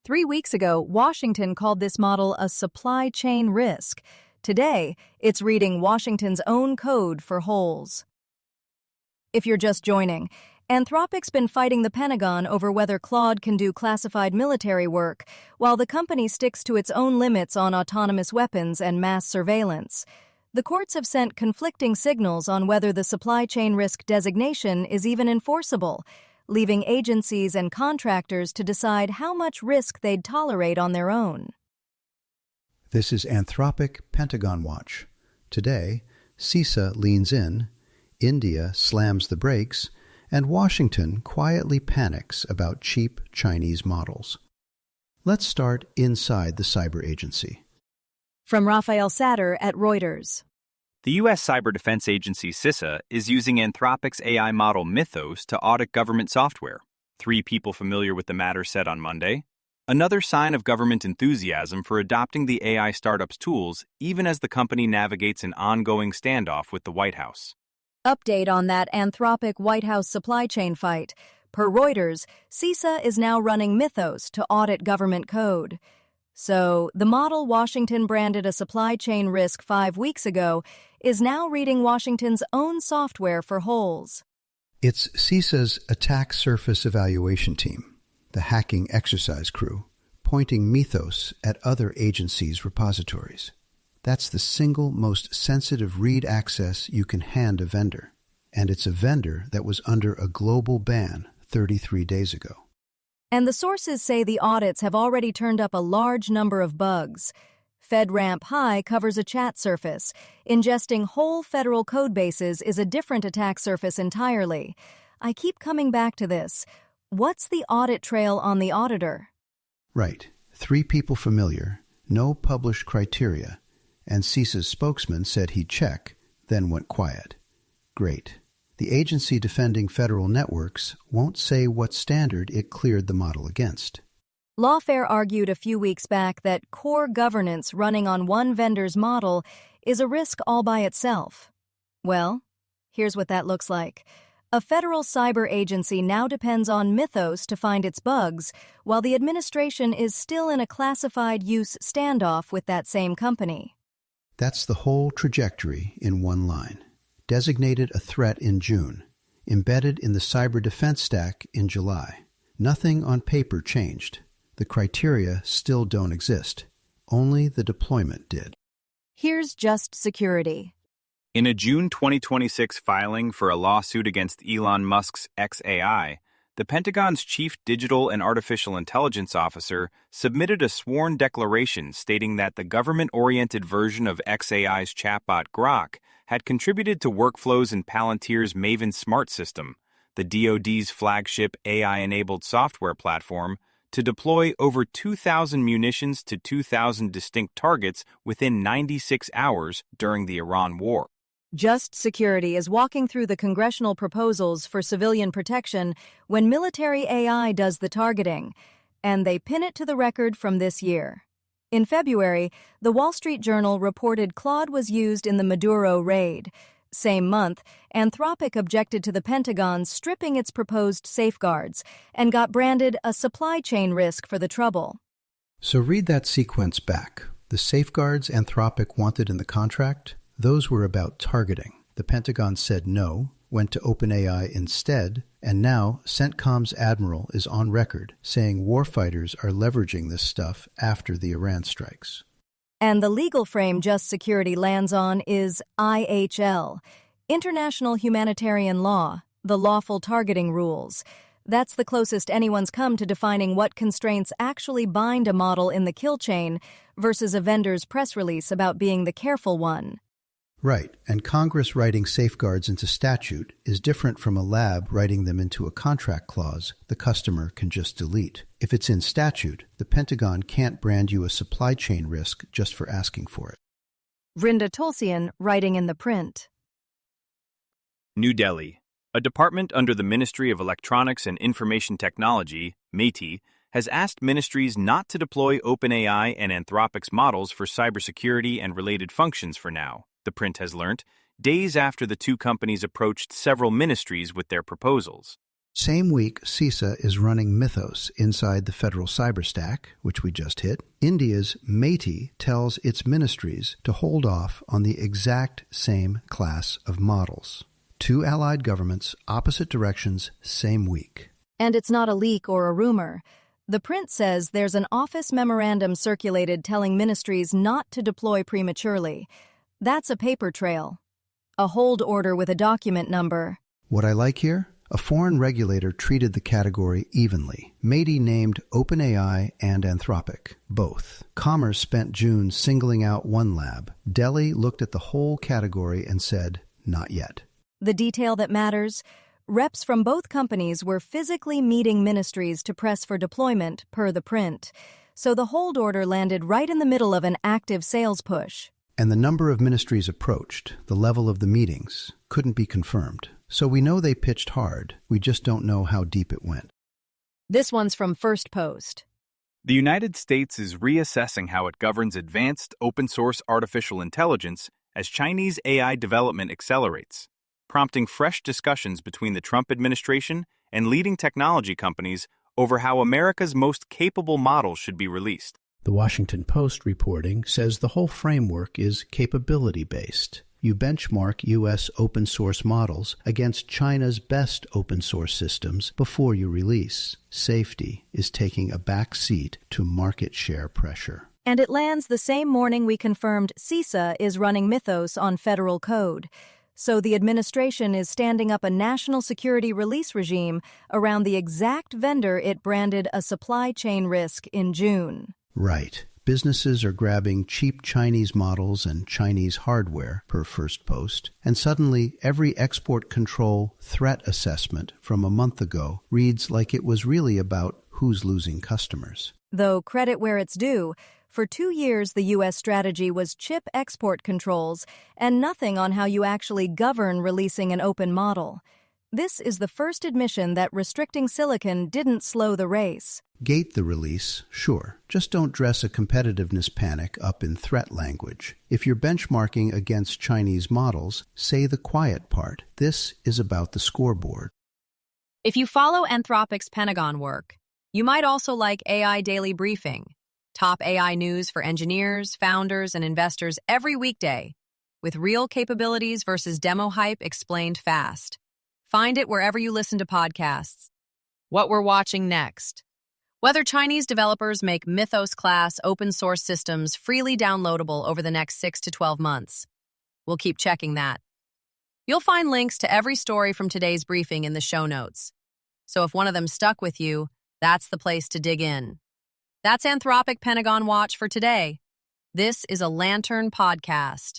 3 weeks ago, Washington called this model a supply chain risk. Today, it's reading Washington's own code for holes. If you're just joining, Anthropic's been fighting the Pentagon over whether Claude can do classified military work, while the company sticks to its own limits on autonomous weapons and mass surveillance. The courts have sent conflicting signals on whether the supply chain risk designation is even enforceable, leaving agencies and contractors to decide how much risk they'd tolerate on their own. This is Anthropic Pentagon Watch. Today, CISA leans in, India slams the brakes, and Washington quietly panics about cheap Chinese models. Let's start inside the cyber agency. From Raphael Satter at Reuters. The U.S. Cyber Defense Agency CISA is using Anthropic's AI model Mythos to audit government software. 3 people familiar with the matter said on Monday. Another sign of government enthusiasm for adopting the AI startup's tools, even as the company navigates an ongoing standoff with the White House. Update on that Anthropic White House supply chain fight. Per Reuters, CISA is now running Mythos to audit government code. So, the model Washington branded a supply chain risk 5 weeks ago is now reading Washington's own software for holes. It's CISA's Attack Surface Evaluation Team, the hacking exercise crew, pointing Mythos at other agencies' repositories. That's the single most sensitive read access you can hand a vendor, and it's a vendor that was under a global ban 33 days ago. And the sources say the audits have already turned up a large number of bugs. FedRAMP High covers a chat surface. Ingesting whole federal code bases is a different attack surface entirely. I keep coming back to this. What's the audit trail on the auditor? Right. 3 people familiar, no published criteria, and CISA's spokesman said he'd check, then went quiet. Great. The agency defending federal networks won't say what standard it cleared the model against. Lawfare argued a few weeks back that core governance running on one vendor's model is a risk all by itself. Well, here's what that looks like. A federal cyber agency now depends on Mythos to find its bugs, while the administration is still in a classified use standoff with that same company. That's the whole trajectory in one line. Designated a threat in June, embedded in the cyber defense stack in July. Nothing on paper changed. The criteria still don't exist. Only the deployment did. Here's just security. In a June 2026 filing for a lawsuit against Elon Musk's xAI, the Pentagon's Chief Digital and Artificial Intelligence Officer submitted a sworn declaration stating that the government-oriented version of xAI's chatbot Grok had contributed to workflows in Palantir's Maven Smart System, the DoD's flagship AI-enabled software platform, to deploy over 2,000 munitions to 2,000 distinct targets within 96 hours during the Iran war. Just Security is walking through the congressional proposals for civilian protection when military AI does the targeting, and they pin it to the record from this year. In February, the Wall Street Journal reported Claude was used in the Maduro raid. Same month, Anthropic objected to the Pentagon stripping its proposed safeguards and got branded a supply chain risk for the trouble. So read that sequence back. The safeguards Anthropic wanted in the contract, those were about targeting. The Pentagon said no, went to OpenAI instead, and now CENTCOM's admiral is on record saying warfighters are leveraging this stuff after the Iran strikes. And the legal frame Just Security lands on is IHL, International Humanitarian Law, the lawful targeting rules. That's the closest anyone's come to defining what constraints actually bind a model in the kill chain versus a vendor's press release about being the careful one. Right, and Congress writing safeguards into statute is different from a lab writing them into a contract clause the customer can just delete. If it's in statute, the Pentagon can't brand you a supply chain risk just for asking for it. Vrinda Tulsian, writing in ThePrint. New Delhi. A department under the Ministry of Electronics and Information Technology, MeitY, has asked ministries not to deploy OpenAI and Anthropic's models for cybersecurity and related functions for now, ThePrint has learnt, days after the 2 companies approached several ministries with their proposals. Same week, CISA is running Mythos inside the federal cyber stack, which we just hit. India's MeitY tells its ministries to hold off on the exact same class of models. Two allied governments, opposite directions, same week. And it's not a leak or a rumor. ThePrint says there's an office memorandum circulated telling ministries not to deploy prematurely. That's a paper trail. A hold order with a document number. What I like here? A foreign regulator treated the category evenly. MeitY named OpenAI and Anthropic, both. Commerce spent June singling out one lab. Delhi looked at the whole category and said, not yet. The detail that matters? Reps from both companies were physically meeting ministries to press for deployment, per ThePrint. So the hold order landed right in the middle of an active sales push. And the number of ministries approached, the level of the meetings, couldn't be confirmed. So we know they pitched hard. We just don't know how deep it went. This one's from Firstpost. The United States is reassessing how it governs advanced open-source artificial intelligence as Chinese AI development accelerates, prompting fresh discussions between the Trump administration and leading technology companies over how America's most capable models should be released. The Washington Post reporting says the whole framework is capability-based. You benchmark U.S. open-source models against China's best open-source systems before you release. Safety is taking a back seat to market share pressure. And it lands the same morning we confirmed CISA is running Mythos on federal code. So the administration is standing up a national security release regime around the exact vendor it branded a supply chain risk in June. Right. Businesses are grabbing cheap Chinese models and Chinese hardware, per Firstpost, and suddenly every export control threat assessment from a month ago reads like it was really about who's losing customers. Though credit where it's due, for 2 years the U.S. strategy was chip export controls and nothing on how you actually govern releasing an open model. This is the first admission that restricting silicon didn't slow the race. Gate the release, sure. Just don't dress a competitiveness panic up in threat language. If you're benchmarking against Chinese models, say the quiet part. This is about the scoreboard. If you follow Anthropic's Pentagon work, you might also like AI Daily Briefing, top AI news for engineers, founders, and investors every weekday, with real capabilities versus demo hype explained fast. Find it wherever you listen to podcasts. What we're watching next. Whether Chinese developers make Mythos-class open-source systems freely downloadable over the next 6 to 12 months. We'll keep checking that. You'll find links to every story from today's briefing in the show notes. So if one of them stuck with you, that's the place to dig in. That's Anthropic Pentagon Watch for today. This is a Lantern podcast.